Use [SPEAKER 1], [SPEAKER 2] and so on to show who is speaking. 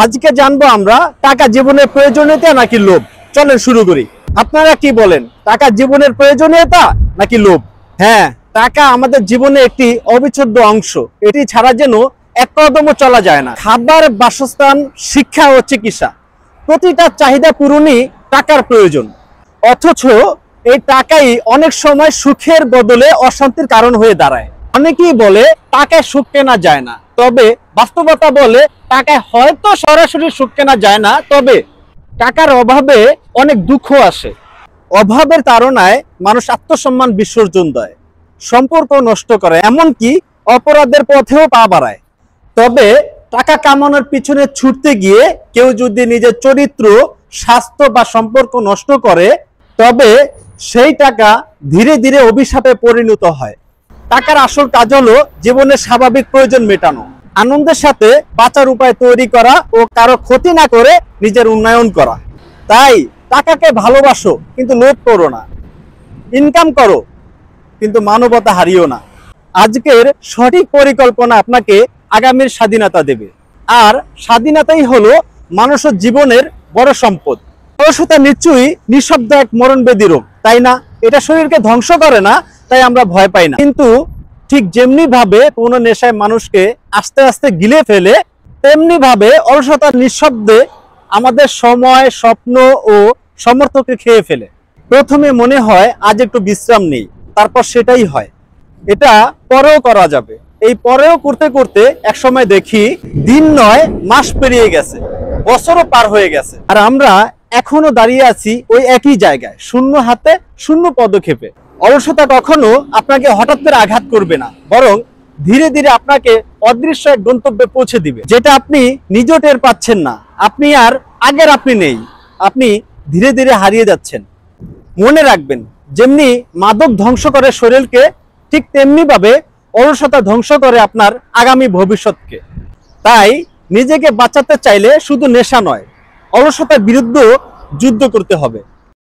[SPEAKER 1] আজকে জানবো আমরা টাকা জীবনের প্রয়োজনীয়তা নাকি লোভ। চলেন শুরু করি। আপনারা কি বলেন, টাকা জীবনের প্রয়োজনীয়তা নাকি লোভ? হ্যাঁ, টাকা আমাদের জীবনের একটি অবিচ্ছেদ্য অংশ। এটি ছাড়া যেন এক কদমও চলা যায় না। খাবার, বাসস্থান, শিক্ষা ও চিকিৎসা, প্রতিটা চাহিদা পূরণই টাকার প্রয়োজন। অথচ এই টাকাই অনেক সময় সুখের বদলে অশান্তির কারণ হয়ে দাঁড়ায়। অনেকেই বলে টাকায় সুখ কেনা যায় না, তবে বাস্তবতা বলে টাকায় হয়তো সরাসরি সুখ কেনা যায় না, তবে টাকার অভাবে অনেক দুঃখ আসে। অভাবের তাড়নায় মানুষ আত্মসম্মান বিসর্জন দেয়, সম্পর্ক নষ্ট করে, এমনকি অপরাধের পথেও পা বাড়ায়। তবে টাকা কামানোর পিছনে ছুটতে গিয়ে কেউ যদি নিজের চরিত্র, স্বাস্থ্য বা সম্পর্ক নষ্ট করে, তবে সেই টাকা ধীরে ধীরে অভিশাপে পরিণত হয়। টাকার আসল কাজ হলো জীবনের স্বাভাবিক প্রয়োজন মেটানো, আনন্দের সাথে বাঁচার উপায় তৈরি করা ও কারো ক্ষতি না করে নিজের উন্নয়ন করা। তাই টাকাকে ভালোবাসো কিন্তু লোভ করো না, ইনকাম করো কিন্তু মানবতা হারিও না। আজকের সঠিক পরিকল্পনা আপনাকে আগামীর স্বাধীনতা দেবে, আর স্বাধীনতাই হলো মানুষের জীবনের বড় সম্পদ। অলসতা নিশ্চয়ই নিঃশব্দ এক মরণবেদী রোগ, তাই না? এটা শরীরকে ধ্বংস করে না, তাই আমরা ভয় পাই না। কিন্তু ঠিক যেমনি ভাবে কোনো নেশায় মানুষকে আস্তে আস্তে গিলে ফেলে, তেমনি ভাবে অলসতা নিঃশব্দে আমাদের সময়, স্বপ্ন ও সমর্থকে খেয়ে ফেলে। প্রথমে মনে হয় আজ একটু বিশ্রাম নেই, তারপর সেটাই হয়। এটা পরেও করা যাবে। এই পরেও করতে করতে একসময় দেখি দিন নয় মাস পেরিয়ে গেছে, বছরও পার হয়ে গেছে, আর আমরা এখনো দাঁড়িয়ে আছি ওই একই জায়গায়, শূন্য হাতে, শূন্য পদক্ষেপে। অলসতা কখনো আপনাকে হঠাৎ করে আঘাত করবে না, বরং ধীরে ধীরে আপনাকে অদৃশ্য এক গন্তব্যে পৌঁছে দিবে, যেটা আপনি নিজেও টের পাচ্ছেন না। আপনি আর আগের আপনি নেই, আপনি ধীরে ধীরে হারিয়ে যাচ্ছেন। মনে রাখবেন, যেমনি মাদক ধ্বংস করে শরীরকে, ঠিক তেমনি ভাবে অলসতা ধ্বংস করে আপনার আগামী ভবিষ্যৎকে। তাই নিজেকে বাঁচাতে চাইলে শুধু নেশা নয়, অলসতার বিরুদ্ধে যুদ্ধ করতে হবে।